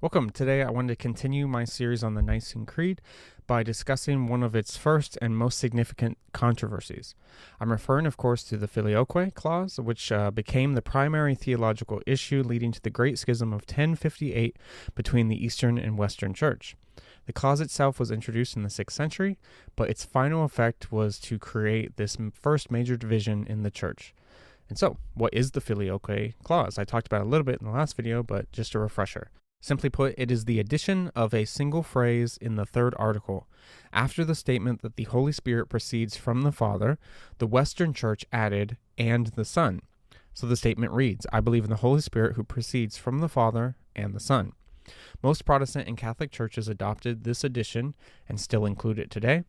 Welcome. Today I wanted to continue my series on the Nicene Creed by discussing one of its first and most significant controversies. I'm referring, of course, to the Filioque clause, which became the primary theological issue leading to the Great Schism of 1058 between the Eastern and Western Church. The clause itself was introduced in the 6th century, but its final effect was to create this first major division in the Church. And so, what is the Filioque clause? I talked about it a little bit in the last video, but just a refresher. Simply put, it is the addition of a single phrase in the third article. After the statement that the Holy Spirit proceeds from the Father, the Western Church added, and the Son. So the statement reads, I believe in the Holy Spirit who proceeds from the Father and the Son. Most Protestant and Catholic churches adopted this addition and still include it today,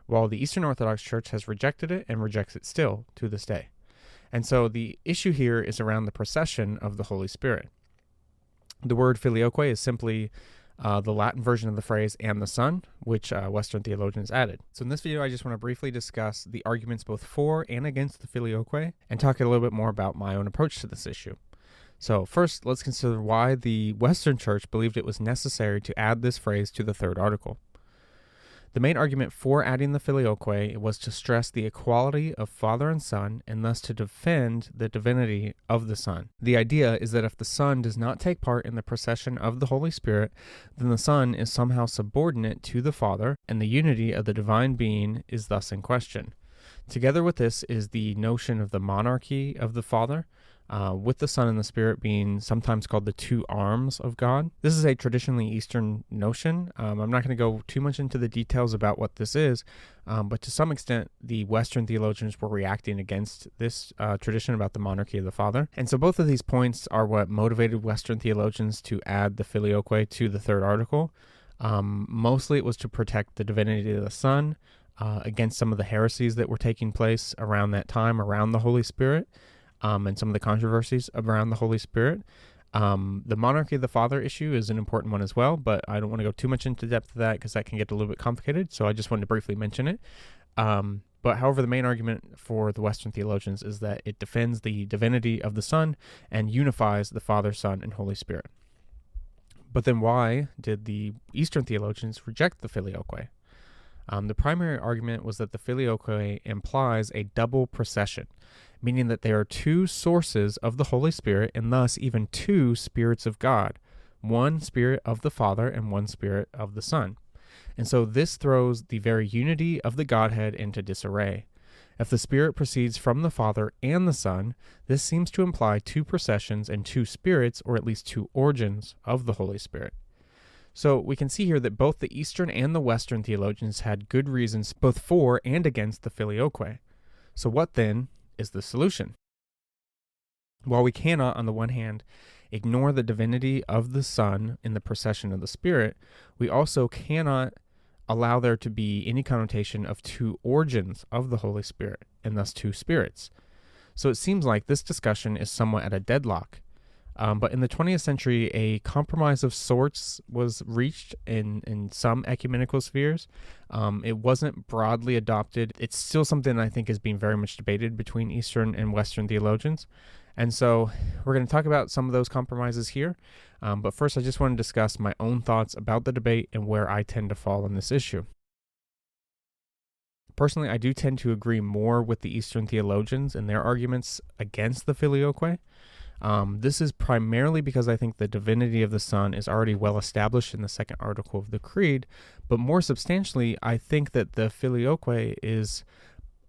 while the Eastern Orthodox Church has rejected it and rejects it still to this day. And so the issue here is around the procession of the Holy Spirit. The word filioque is simply the Latin version of the phrase and the Son, which Western theologians added. So in this video, I just want to briefly discuss the arguments both for and against the filioque and talk a little bit more about my own approach to this issue. So first, let's consider why the Western Church believed it was necessary to add this phrase to the third article. The main argument for adding the filioque was to stress the equality of Father and Son and thus to defend the divinity of the Son. The idea is that if the Son does not take part in the procession of the Holy Spirit, then the Son is somehow subordinate to the Father, and the unity of the divine being is thus in question. Together with this is the notion of the monarchy of the Father, with the Son and the Spirit being sometimes called the two arms of God. This is a traditionally Eastern notion. I'm not going to go too much into the details about what this is, but to some extent, the Western theologians were reacting against this tradition about the monarchy of the Father. And so both of these points are what motivated Western theologians to add the filioque to the third article. Mostly it was to protect the divinity of the Son against some of the heresies that were taking place around that time, around the Holy Spirit. And some of the controversies around the Holy Spirit. The monarchy of the Father issue is an important one as well, but I don't want to go too much into depth of that because that can get a little bit complicated, so I just wanted to briefly mention it. But however, the main argument for the Western theologians is that it defends the divinity of the Son and unifies the Father, Son, and Holy Spirit. But then why did the Eastern theologians reject the filioque? The primary argument was that the filioque implies a double procession, meaning that there are two sources of the Holy Spirit and thus even two spirits of God, one Spirit of the Father and one Spirit of the Son. And so this throws the very unity of the Godhead into disarray. If the Spirit proceeds from the Father and the Son, this seems to imply two processions and two spirits, or at least two origins of the Holy Spirit. So we can see here that both the Eastern and the Western theologians had good reasons both for and against the filioque. So what then is the solution? While we cannot, on the one hand, ignore the divinity of the Son in the procession of the Spirit, we also cannot allow there to be any connotation of two origins of the Holy Spirit, and thus two spirits. So it seems like this discussion is somewhat at a deadlock. But in the 20th century, a compromise of sorts was reached in some ecumenical spheres. It wasn't broadly adopted. It's still something I think is being very much debated between Eastern and Western theologians. And so we're going to talk about some of those compromises here. But first, I just want to discuss my own thoughts about the debate and where I tend to fall on this issue. Personally, I do tend to agree more with the Eastern theologians and their arguments against the filioque. This is primarily because I think the divinity of the Son is already well established in the second article of the Creed, but more substantially, I think that the filioque is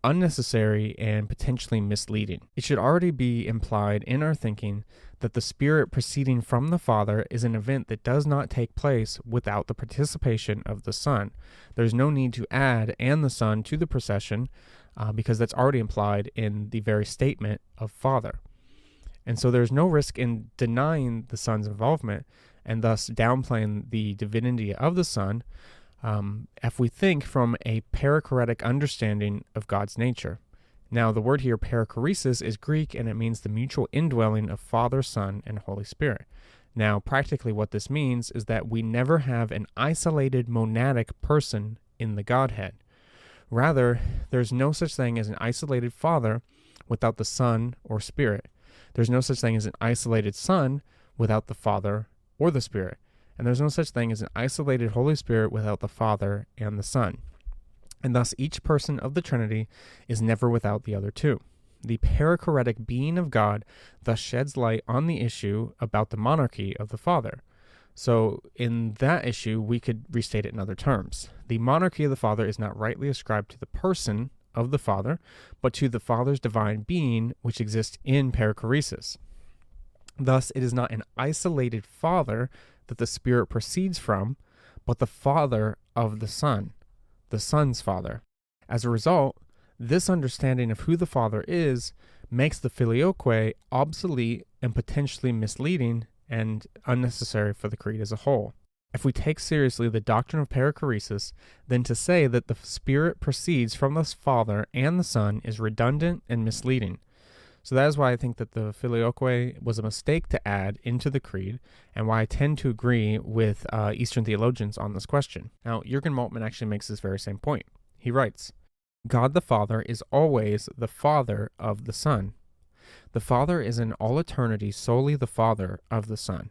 unnecessary and potentially misleading. It should already be implied in our thinking that the Spirit proceeding from the Father is an event that does not take place without the participation of the Son. There's no need to add "and the Son" to the procession because that's already implied in the very statement of Father. And so there's no risk in denying the Son's involvement and thus downplaying the divinity of the Son if we think from a perichoretic understanding of God's nature. Now, the word here, perichoresis, is Greek, and it means the mutual indwelling of Father, Son, and Holy Spirit. Now, practically what this means is that we never have an isolated monadic person in the Godhead. Rather, there's no such thing as an isolated Father without the Son or Spirit. There's no such thing as an isolated Son without the Father or the Spirit. and there's no such thing as an isolated Holy Spirit without the Father and the Son. And thus each person of the Trinity is never without the other two. The perichoretic being of God thus sheds light on the issue about the monarchy of the Father. So in that issue, we could restate it in other terms. The monarchy of the Father is not rightly ascribed to the person of the Father, but to the Father's divine being, which exists in perichoresis. Thus, it is not an isolated Father that the Spirit proceeds from, but the Father of the Son, the Son's Father. As a result, this understanding of who the Father is makes the Filioque obsolete and potentially misleading and unnecessary for the Creed as a whole. If we take seriously the doctrine of perichoresis, then to say that the Spirit proceeds from the Father and the Son is redundant and misleading. So that is why I think that the Filioque was a mistake to add into the Creed, and why I tend to agree with Eastern theologians on this question. Now, Jürgen Moltmann actually makes this very same point. He writes, God the Father is always the Father of the Son. The Father is in all eternity solely the Father of the Son.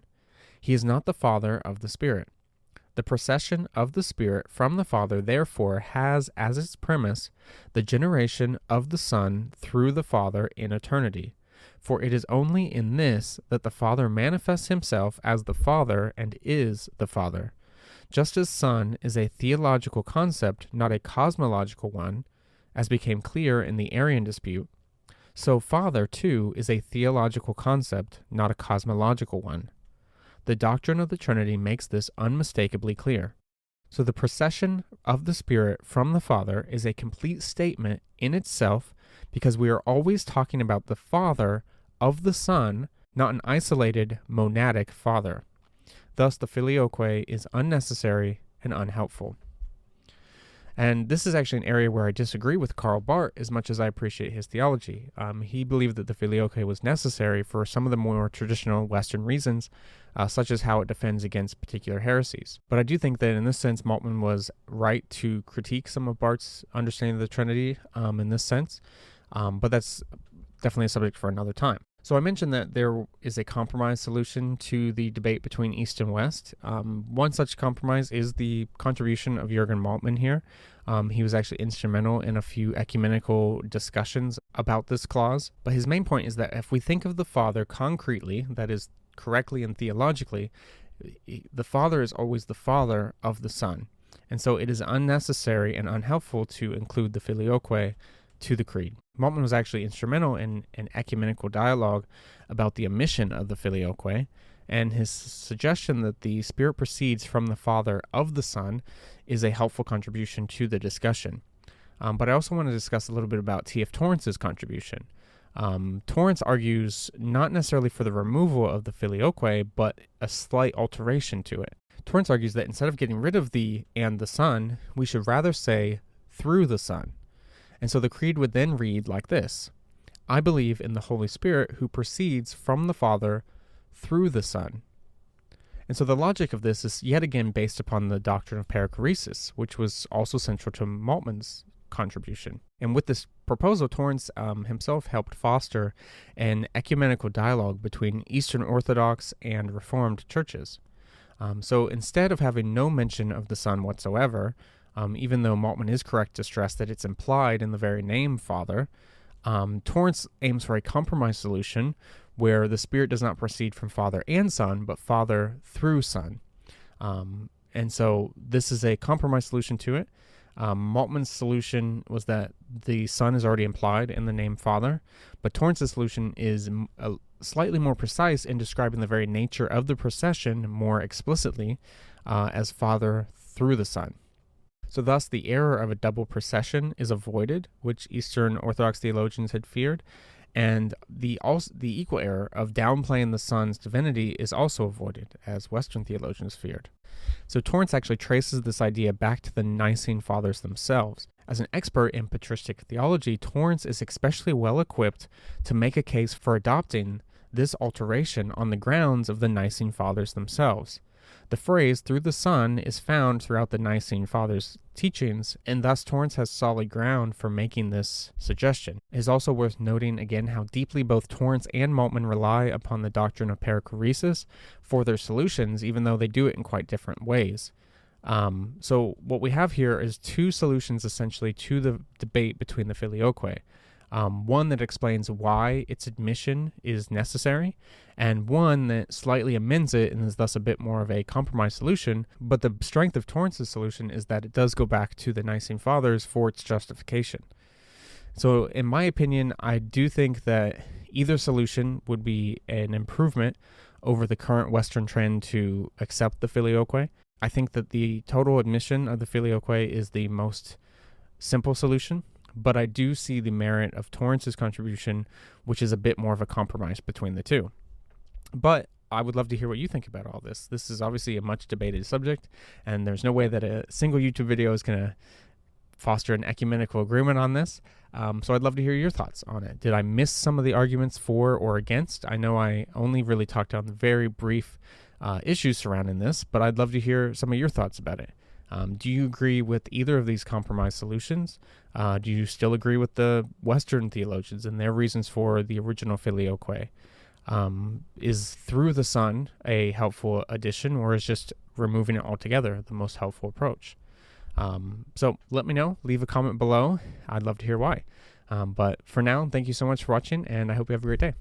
He is not the Father of the Spirit. The procession of the Spirit from the Father, therefore, has as its premise the generation of the Son through the Father in eternity. For it is only in this that the Father manifests himself as the Father and is the Father. Just as Son is a theological concept, not a cosmological one, as became clear in the Arian dispute, so Father, too, is a theological concept, not a cosmological one. The doctrine of the Trinity makes this unmistakably clear. So the procession of the Spirit from the Father is a complete statement in itself, because we are always talking about the Father of the Son, not an isolated monadic Father. Thus the Filioque is unnecessary and unhelpful. And this is actually an area where I disagree with Karl Barth as much as I appreciate his theology. He believed that the Filioque was necessary for some of the more traditional Western reasons, such as how it defends against particular heresies. But I do think that in this sense, Moltmann was right to critique some of Barth's understanding of the Trinity in this sense, but that's definitely a subject for another time. So I mentioned that there is a compromise solution to the debate between East and West. One such compromise is the contribution of Jürgen Moltmann here. He was actually instrumental in a few ecumenical discussions about this clause. But his main point is that if we think of the Father concretely, that is, correctly and theologically, the Father is always the Father of the Son. And so it is unnecessary and unhelpful to include the Filioque to the Creed. Moltmann was actually instrumental in an ecumenical dialogue about the omission of the Filioque, and his suggestion that the Spirit proceeds from the Father of the Son is a helpful contribution to the discussion. But I also want to discuss a little bit about T.F. Torrance's contribution. Torrance argues not necessarily for the removal of the Filioque, but a slight alteration to it. Torrance argues that instead of getting rid of the and the Son, we should rather say through the Son. And so the Creed would then read like this: I believe in the Holy Spirit who proceeds from the Father through the Son. And so the logic of this is yet again based upon the doctrine of perichoresis, which was also central to Moltmann's contribution. And with this proposal, Torrance himself helped foster an ecumenical dialogue between Eastern Orthodox and Reformed churches. So instead of having no mention of the Son whatsoever, even though Moltmann is correct to stress that it's implied in the very name Father, Torrance aims for a compromise solution where the Spirit does not proceed from Father and Son, but Father through Son. And so this is a compromise solution to it. Moltmann's solution was that the Son is already implied in the name Father, but Torrance's solution is slightly more precise in describing the very nature of the procession more explicitly as Father through the Son. So thus the error of a double procession is avoided, which Eastern Orthodox theologians had feared, and the equal error of downplaying the Son's divinity is also avoided, as Western theologians feared. So Torrance actually traces this idea back to the Nicene Fathers themselves. As an expert in patristic theology, Torrance is especially well equipped to make a case for adopting this alteration on the grounds of the Nicene Fathers themselves. The phrase "through the Son" is found throughout the Nicene Fathers' teachings, and thus Torrance has solid ground for making this suggestion. It is also worth noting again how deeply both Torrance and Maltman rely upon the doctrine of perichoresis for their solutions, even though they do it in quite different ways. So what we have here is two solutions essentially to the debate between the Filioque. One that explains why its admission is necessary, and one that slightly amends it and is thus a bit more of a compromise solution. But the strength of Torrance's solution is that it does go back to the Nicene Fathers for its justification. So in my opinion, I do think that either solution would be an improvement over the current Western trend to accept the Filioque. I think that the total admission of the Filioque is the most simple solution, but I do see the merit of Torrance's contribution, which is a bit more of a compromise between the two. But I would love to hear what you think about all this. This is obviously a much debated subject, and there's no way that a single YouTube video is going to foster an ecumenical agreement on this. So I'd love to hear your thoughts on it. Did I miss some of the arguments for or against? I know I only really talked on the very brief issues surrounding this, but I'd love to hear some of your thoughts about it. Do you agree with either of these compromise solutions? Do you still agree with the Western theologians and their reasons for the original Filioque? Is "through the Son" a helpful addition, or is just removing it altogether the most helpful approach? So let me know. Leave a comment below. I'd love to hear why. But for now, thank you so much for watching, and I hope you have a great day.